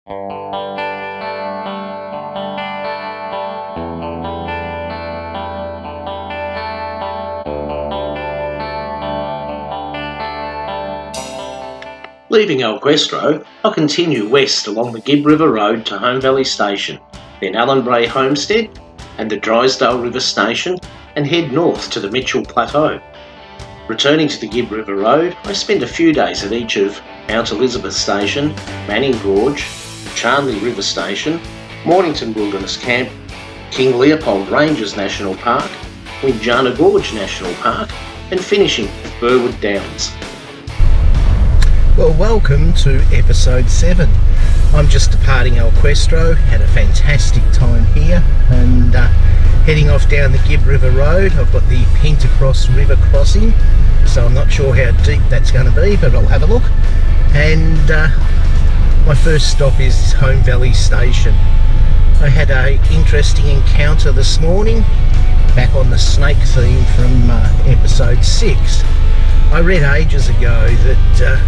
Leaving Alguestro, I'll continue west along the Gibb River Road to Home Valley Station, then Ellenbrae Homestead and the Drysdale River Station, and head north to the Mitchell Plateau. Returning to the Gibb River Road, I spent a few days at each of Mount Elizabeth Station, Manning Gorge, Charnley River Station, Mornington Wilderness Camp, King Leopold Ranges National Park, Windjana Gorge National Park, and finishing at Burwood Downs. Well, welcome to episode 7. I'm just departing Alguestro, had a fantastic time here, and heading off down the Gibb River Road. I've got the Pentacross River crossing, so I'm not sure how deep that's going to be, but I'll have a look. And my first stop is Home Valley Station. I had an interesting encounter this morning, back on the snake theme from episode 6. I read ages ago that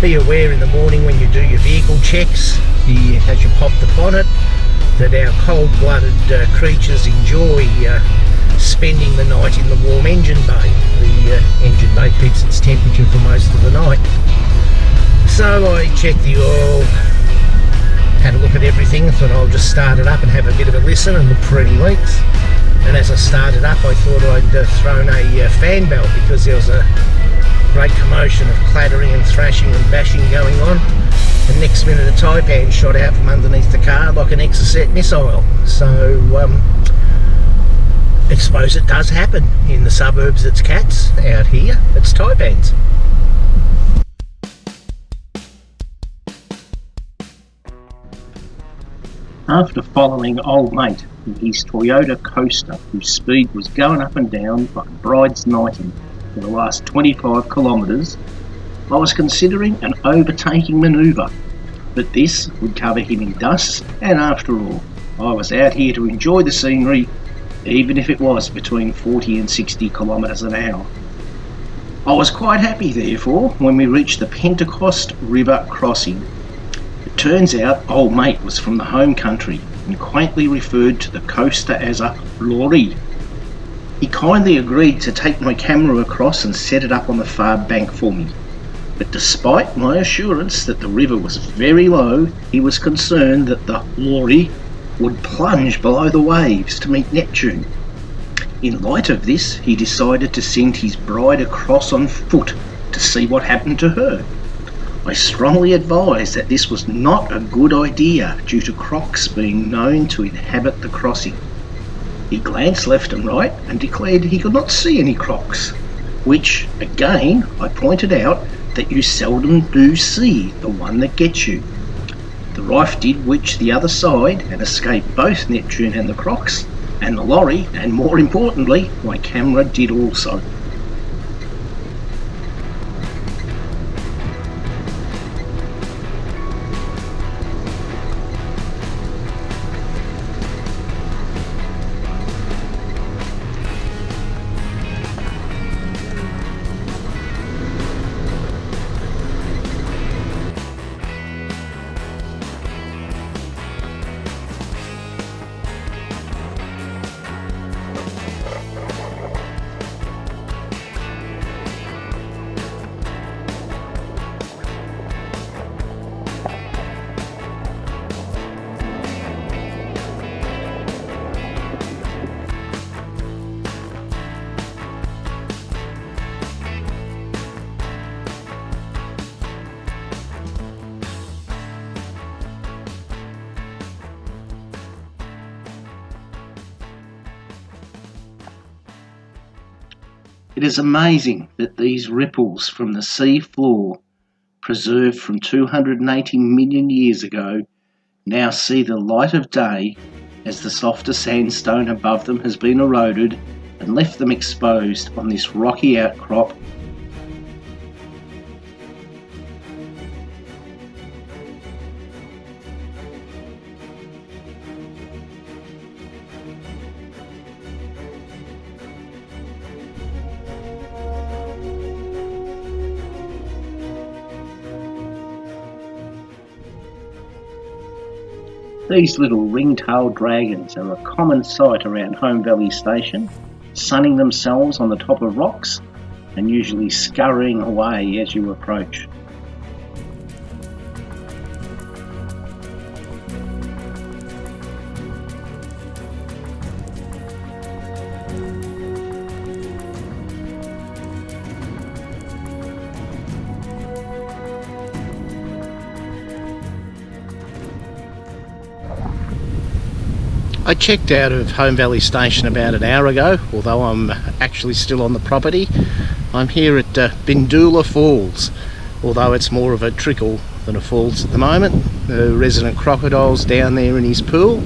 be aware in the morning when you do your vehicle checks, as you pop the bonnet, that our cold-blooded creatures enjoy spending the night in the warm engine bay. The engine bay keeps its temperature for most of the night. So I checked the oil, had a look at everything, thought I'll just start it up and have a bit of a listen and look for any leaks. And as I started up, I thought I'd thrown a fan belt because there was a great commotion of clattering and thrashing and bashing going on, and next minute a taipan shot out from underneath the car like an Exocet missile. So I suppose it does happen. In the suburbs it's cats, out here it's taipans. After following old mate in his Toyota Coaster, whose speed was going up and down like a bride's knighting for the last 25 kilometres, I was considering an overtaking manoeuvre, but this would cover him in dust, and after all, I was out here to enjoy the scenery, even if it was between 40 and 60 kilometres an hour. I was quite happy, therefore, when we reached the Pentecost River crossing. It turns out old mate was from the home country and quaintly referred to the coaster as a lorry. He kindly agreed to take my camera across and set it up on the far bank for me. But despite my assurance that the river was very low, he was concerned that the lorry would plunge below the waves to meet Neptune. In light of this, he decided to send his bride across on foot to see what happened to her. I strongly advised that this was not a good idea due to crocs being known to inhabit the crossing. He glanced left and right and declared he could not see any crocs, which, again, I pointed out that you seldom do see the one that gets you. The Rife did reach the other side and escaped both Neptune and the crocs, and the lorry, and more importantly, my camera did also. It is amazing that these ripples from the sea floor, preserved from 280 million years ago, now see the light of day as the softer sandstone above them has been eroded and left them exposed on this rocky outcrop. These little ring-tailed dragons are a common sight around Home Valley Station, sunning themselves on the top of rocks and usually scurrying away as you approach. I checked out of Home Valley Station about an hour ago, although I'm actually still on the property. I'm here at Bindoola Falls, although it's more of a trickle than a falls at the moment. The resident crocodile's down there in his pool,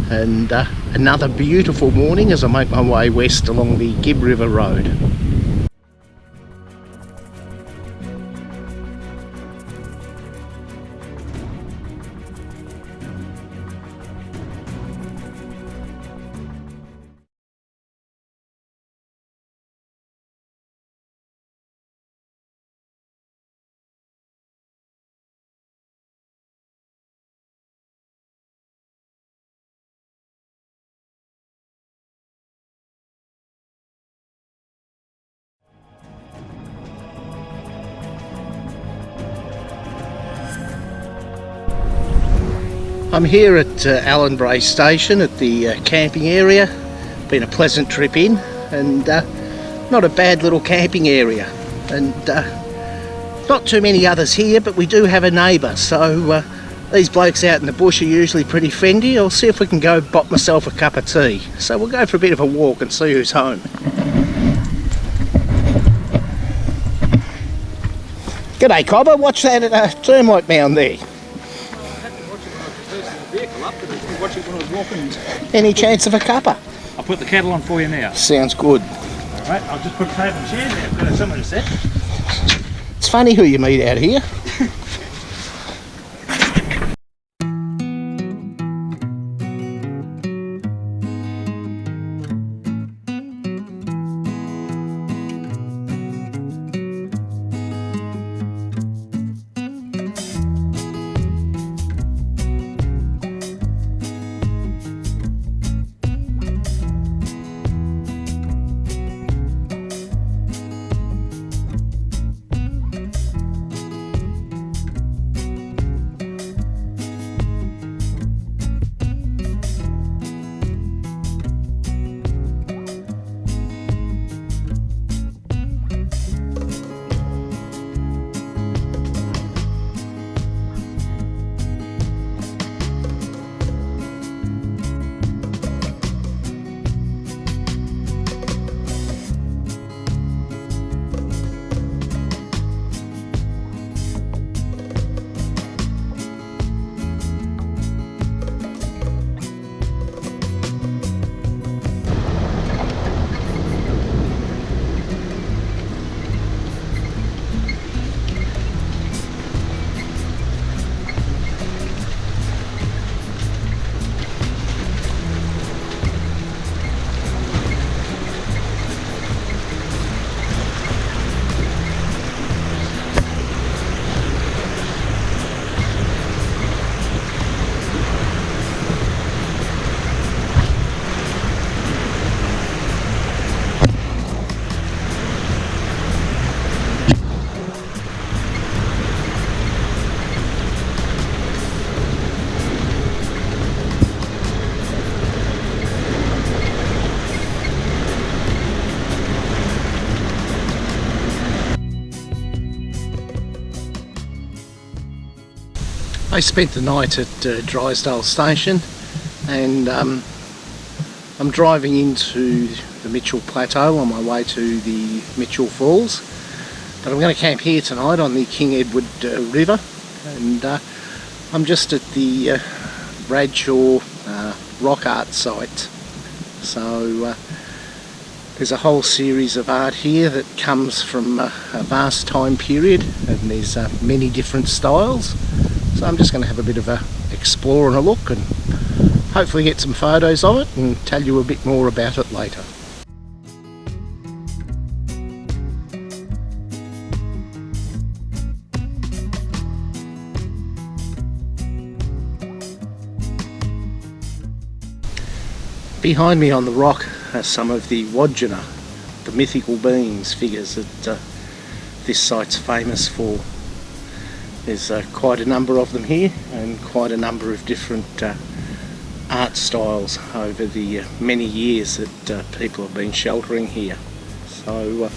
and another beautiful morning as I make my way west along the Gibb River Road. I'm here at Ellenbrae station at the camping area. Been a pleasant trip in, and not a bad little camping area, and not too many others here, but we do have a neighbour, so these blokes out in the bush are usually pretty friendly. I'll see if we can go bop myself a cup of tea. So we'll go for a bit of a walk and see who's home. G'day Cobber, watch that termite mound there. Watch it when I was walking. Any chance of a cuppa? I'll put the kettle on for you now. Sounds good. Alright, I'll just put a table and chair there. I've got somewhere to sit. It's funny who you meet out here. I spent the night at Drysdale station, and I'm driving into the Mitchell Plateau on my way to the Mitchell Falls, but I'm going to camp here tonight on the King Edward River, and I'm just at the Bradshaw rock art site. So there's a whole series of art here that comes from a vast time period, and there's many different styles. So I'm just going to have a bit of a explore and a look, and hopefully get some photos of it and tell you a bit more about it later. Behind me on the rock are some of the Wodgina, the mythical beings figures that this site's famous for. There's quite a number of them here, and quite a number of different art styles over the many years that people have been sheltering here. So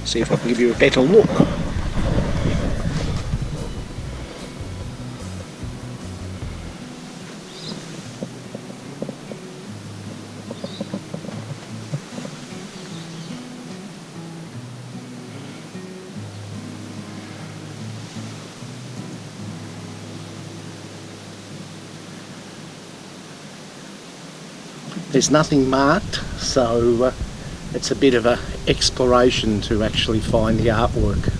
see if I can give you a better look. There's nothing marked, so it's a bit of an exploration to actually find the artwork.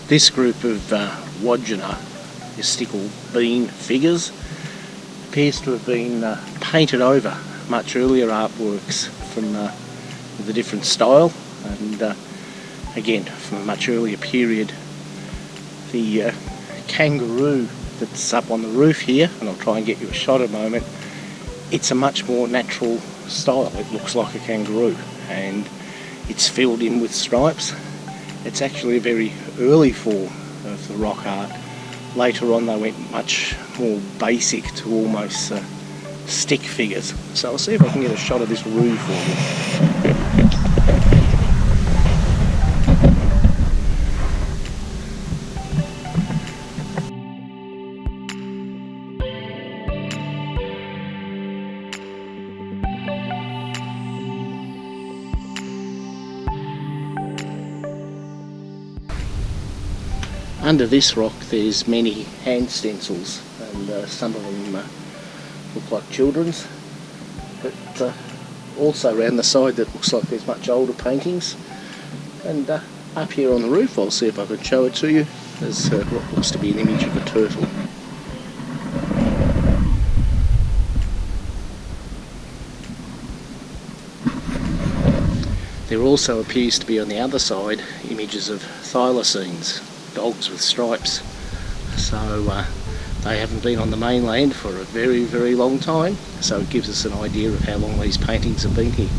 This group of Wodgina mystical being figures appears to have been painted over much earlier artworks from the different style, and again from a much earlier period. The kangaroo that's up on the roof here, and I'll try and get you a shot in a moment, it's a much more natural style. It looks like a kangaroo and it's filled in with stripes. It's actually a very early form of the rock art. Later on they went much more basic to almost stick figures. So I'll see if I can get a shot of this roof for you. Under this rock there's many hand stencils, and some of them look like children's, but also around the side that looks like there's much older paintings. And up here on the roof, I'll see if I can show it to you, there's what looks to be an image of a turtle. There also appears to be on the other side images of thylacines, dogs with stripes. So they haven't been on the mainland for a very, very long time, so it gives us an idea of how long these paintings have been here.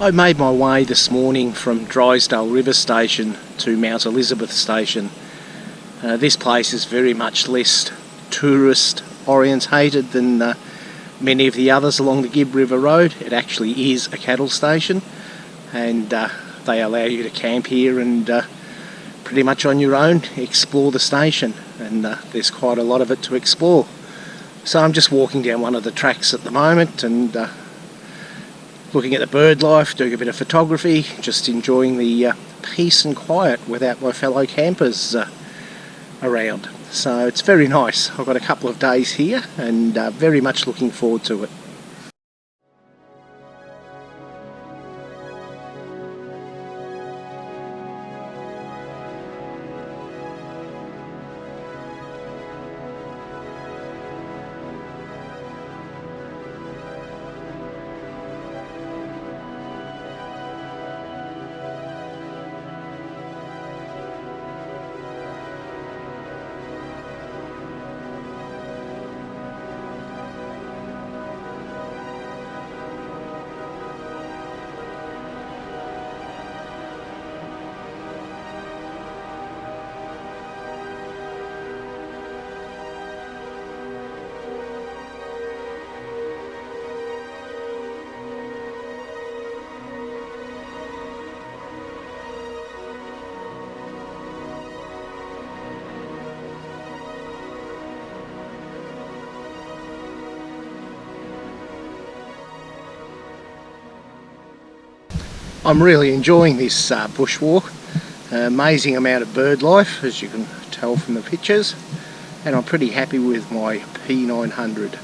I made my way this morning from Drysdale River Station to Mount Elizabeth Station. This place is very much less tourist orientated than many of the others along the Gibb River Road. It actually is a cattle station, and they allow you to camp here and pretty much on your own explore the station, and there's quite a lot of it to explore. So I'm just walking down one of the tracks at the moment and looking at the bird life, doing a bit of photography, just enjoying the peace and quiet without my fellow campers around. So it's very nice. I've got a couple of days here and very much looking forward to it. I'm really enjoying this bushwalk. Amazing amount of bird life, as you can tell from the pictures, and I'm pretty happy with my P900.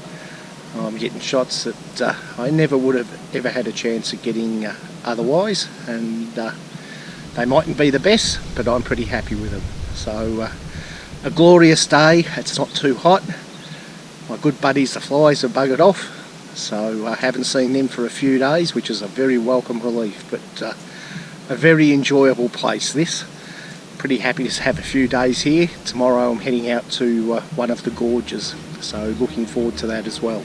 I'm getting shots that I never would have ever had a chance of getting otherwise, and they mightn't be the best, but I'm pretty happy with them. So a glorious day. It's not too hot. My good buddies the flies have buggered off, so I haven't seen them for a few days, which is a very welcome relief, but a very enjoyable place this. Pretty happy to have a few days here. Tomorrow I'm heading out to one of the gorges, so looking forward to that as well.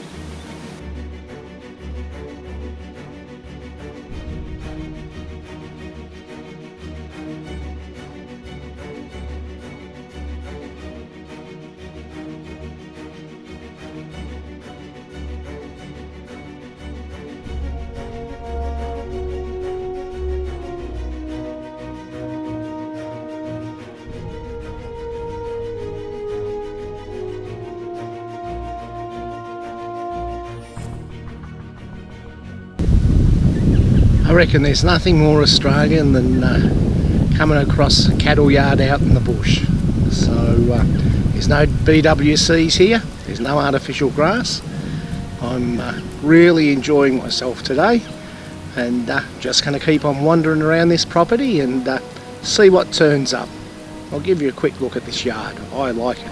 I reckon there's nothing more Australian than coming across a cattle yard out in the bush. So there's no BWCs here, there's no artificial grass. I'm really enjoying myself today, and just going to keep on wandering around this property and see what turns up. I'll give you a quick look at this yard. I like it.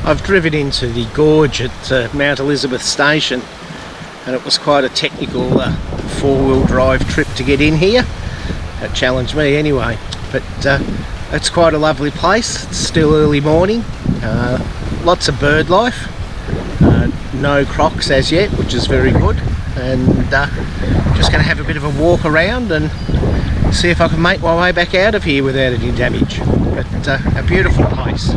I've driven into the Gorge at Mount Elizabeth Station, and it was quite a technical four-wheel drive trip to get in here. It challenged me anyway, but it's quite a lovely place. It's still early morning, lots of bird life, no crocs as yet, which is very good, and just going to have a bit of a walk around and see if I can make my way back out of here without any damage. But a beautiful place.